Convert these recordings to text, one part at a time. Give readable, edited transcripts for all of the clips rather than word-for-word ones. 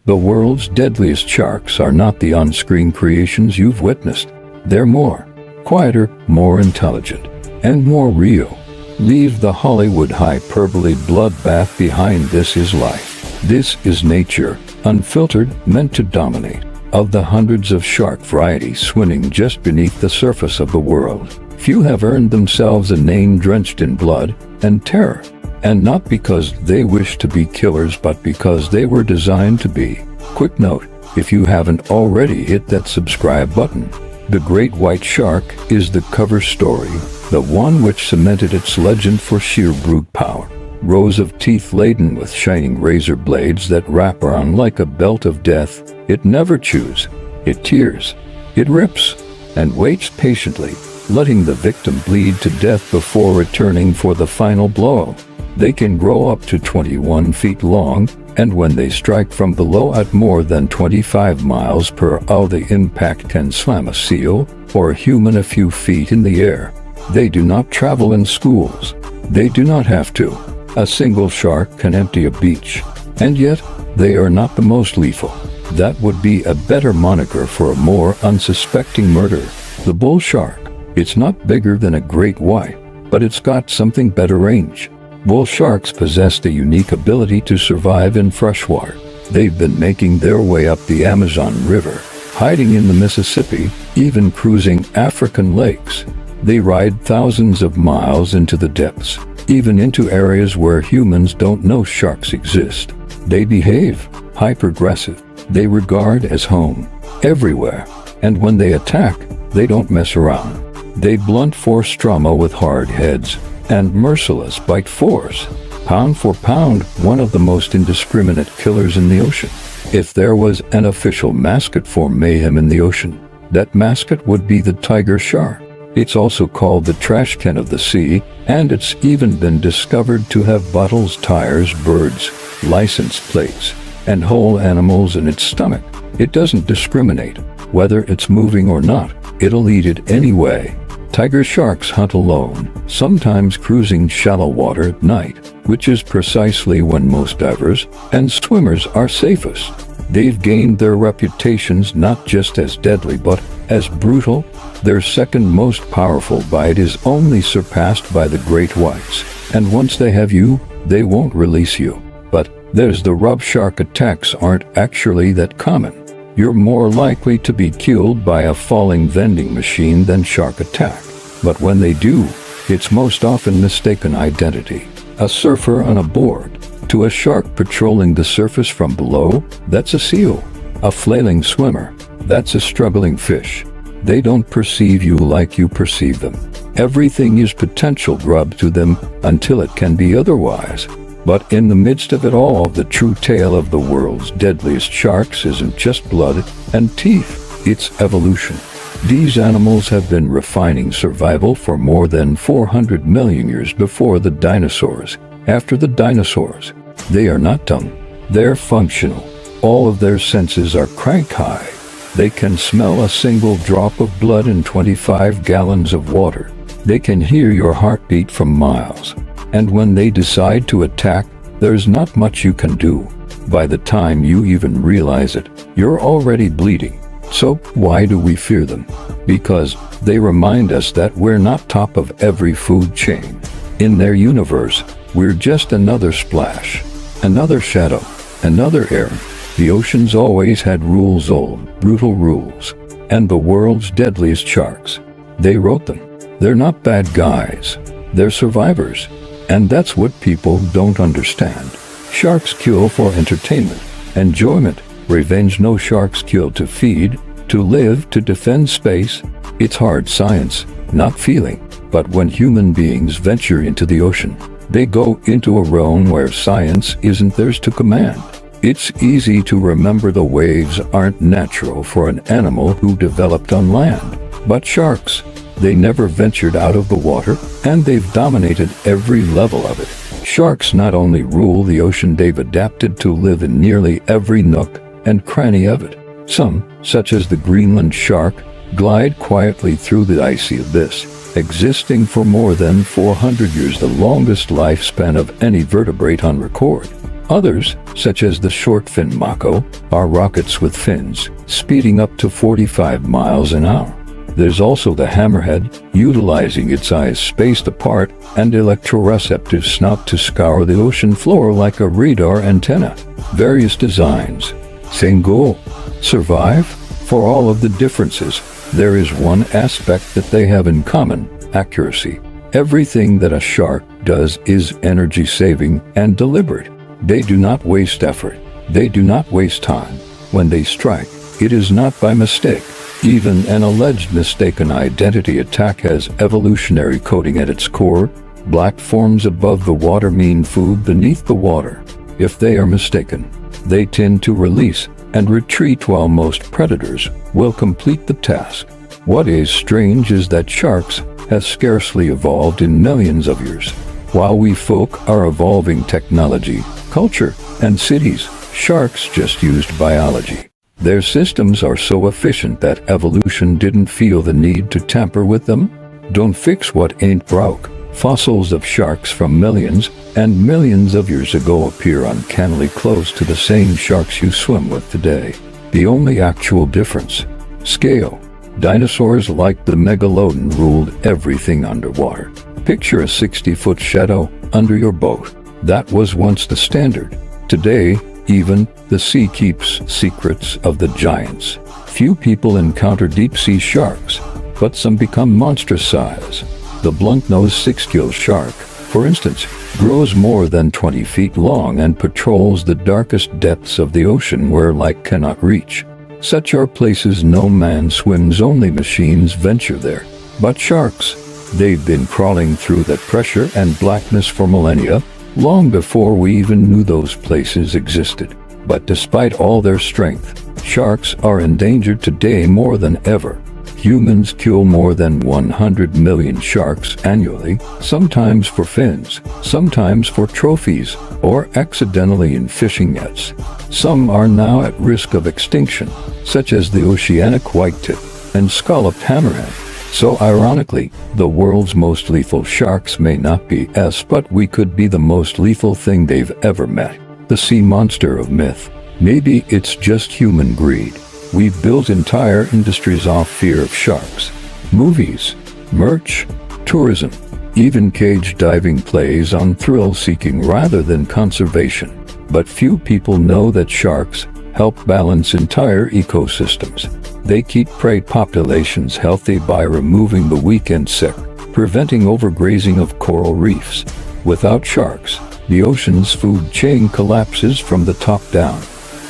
The world's deadliest sharks are not the on-screen creations you've witnessed. They're more quieter, more intelligent, and more real. Leave the Hollywood hyperbole bloodbath behind. This is life. This is nature, unfiltered, meant to dominate. Of the hundreds of shark varieties swimming just beneath the surface of the world, few have earned themselves a name drenched in blood and terror. And not because they wish to be killers, but because they were designed to be. Quick note, if you haven't already hit that subscribe button. The great white shark is the cover story, the one which cemented its legend for sheer brute power. Rows of teeth laden with shining razor blades that wrap around like a belt of death. It never chews, it tears, it rips, and waits patiently, letting the victim bleed to death before returning for the final blow. They can grow up to 21 feet long, and when they strike from below at more than 25 miles per hour, the impact can slam a seal or a human a few feet in the air. They do not travel in schools. They do not have to. A single shark can empty a beach, and yet they are not the most lethal. That would be a better moniker for a more unsuspecting murder. The bull shark. It's not bigger than a great white, but it's got something better range. Bull sharks possess the unique ability to survive in freshwater. They've been making their way up the Amazon River, hiding in the Mississippi, even cruising African lakes. They ride thousands of miles into the depths, even into areas where humans don't know sharks exist. They behave hyper-aggressive. They regard as home everywhere. And when they attack, they don't mess around. They blunt force trauma with hard heads and merciless bite force. Pound for pound, one of the most indiscriminate killers in the ocean. If there was an official mascot for mayhem in the ocean, that mascot would be the tiger shark. It's also called the trash can of the sea, and it's even been discovered to have bottles, tires, birds, license plates, and whole animals in its stomach. It doesn't discriminate. Whether it's moving or not, it'll eat it anyway. Tiger sharks hunt alone, sometimes cruising shallow water at night, which is precisely when most divers and swimmers are safest. They've gained their reputations not just as deadly but as brutal. Their second most powerful bite is only surpassed by the great whites, and once they have you, they won't release you. But there's the rub. Shark attacks aren't actually that common. You're more likely to be killed by a falling vending machine than shark attack. But when they do, it's most often mistaken identity. A surfer on a board to a shark patrolling the surface from below, that's a seal. A flailing swimmer, that's a struggling fish. They don't perceive you like you perceive them. Everything is potential grub to them until it can be otherwise. But in the midst of it all, the true tale of the world's deadliest sharks isn't just blood and teeth, it's evolution. These animals have been refining survival for more than 400 million years before the dinosaurs. After the dinosaurs, they are not dumb, they're functional. All of their senses are crank high. They can smell a single drop of blood in 25 gallons of water. They can hear your heartbeat from miles. And when they decide to attack, there's not much you can do. By the time you even realize it, you're already bleeding. So why do we fear them? Because they remind us that we're not top of every food chain. In their universe, we're just another splash, another shadow, another error. The ocean's always had rules, old, brutal rules. And the world's deadliest sharks, they wrote them. They're not bad guys. They're survivors. And that's what people don't understand. Sharks kill for entertainment, enjoyment, revenge. No, sharks kill to feed, to live, to defend space. It's hard science, not feeling. But when human beings venture into the ocean, they go into a realm where science isn't theirs to command. It's easy to remember the waves aren't natural for an animal who developed on land. But sharks, they never ventured out of the water, and they've dominated every level of it. Sharks not only rule the ocean, they've adapted to live in nearly every nook and cranny of it. Some, such as the Greenland shark, glide quietly through the icy abyss, existing for more than 400 years, the longest lifespan of any vertebrate on record. Others, such as the short-fin mako, are rockets with fins, speeding up to 45 miles an hour. There's also the hammerhead, utilizing its eyes spaced apart and electroreceptive snout to scour the ocean floor like a radar antenna. Various designs. Same goal. Survive? For all of the differences, there is one aspect that they have in common: accuracy. Everything that a shark does is energy-saving and deliberate. They do not waste effort. They do not waste time. When they strike, it is not by mistake. Even an alleged mistaken identity attack has evolutionary coding at its core. Black forms above the water mean food beneath the water. If they are mistaken, they tend to release and retreat, while most predators will complete the task. What is strange is that sharks have scarcely evolved in millions of years. While we folk are evolving technology, culture, and cities, sharks just used biology. Their systems are so efficient that evolution didn't feel the need to tamper with them. Don't fix what ain't broke. Fossils of sharks from millions and millions of years ago appear uncannily close to the same sharks you swim with today. The only actual difference: scale. Dinosaurs like the megalodon ruled everything underwater. Picture a 60-foot shadow under your boat. That was once the standard. Today, even the sea keeps secrets of the giants. Few people encounter deep-sea sharks, but some become monstrous size. The blunt-nosed six-gill shark, for instance, grows more than 20 feet long and patrols the darkest depths of the ocean where light cannot reach. Such are places no man swims, only machines venture there. But sharks, they've been crawling through that pressure and blackness for millennia, long before we even knew those places existed. But despite all their strength, sharks are endangered today more than ever. Humans kill more than 100 million sharks annually, sometimes for fins, sometimes for trophies, or accidentally in fishing nets. Some are now at risk of extinction, such as the oceanic whitetip and scalloped hammerhead. So ironically, the world's most lethal sharks may not be us, but we could be the most lethal thing they've ever met. The sea monster of myth. Maybe it's just human greed. We've built entire industries off fear of sharks. Movies, merch, tourism, even cage diving plays on thrill-seeking rather than conservation. But few people know that sharks help balance entire ecosystems. They keep prey populations healthy by removing the weak and sick, preventing overgrazing of coral reefs. Without sharks, the ocean's food chain collapses from the top down.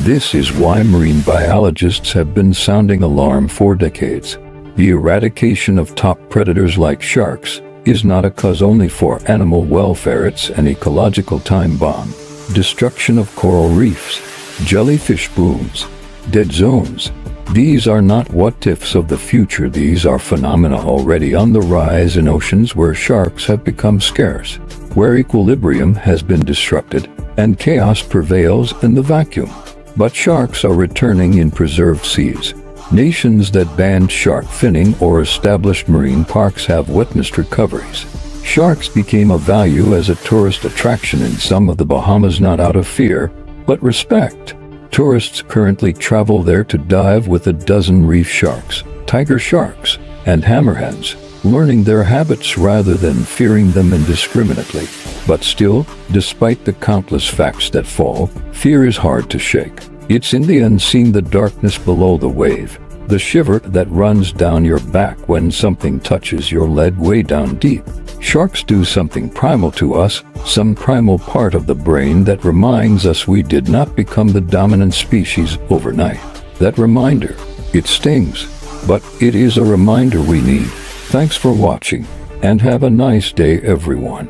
This is why marine biologists have been sounding alarm for decades. The eradication of top predators like sharks is not a cause only for animal welfare, it's an ecological time bomb. Destruction of coral reefs, jellyfish blooms, dead zones. These are not what-ifs of the future, these are phenomena already on the rise in oceans where sharks have become scarce, where equilibrium has been disrupted, and chaos prevails in the vacuum. But sharks are returning in preserved seas. Nations that banned shark finning or established marine parks have witnessed recoveries. Sharks became a value as a tourist attraction in some of the Bahamas, not out of fear, but respect. Tourists currently travel there to dive with a dozen reef sharks, tiger sharks, and hammerheads, learning their habits rather than fearing them indiscriminately. But still, despite the countless facts that fall, fear is hard to shake. It's in the unseen, the darkness below the wave, the shiver that runs down your back when something touches your leg way down deep. Sharks do something primal to us, some primal part of the brain that reminds us we did not become the dominant species overnight. That reminder, it stings, but it is a reminder we need. Thanks for watching, and have a nice day, everyone.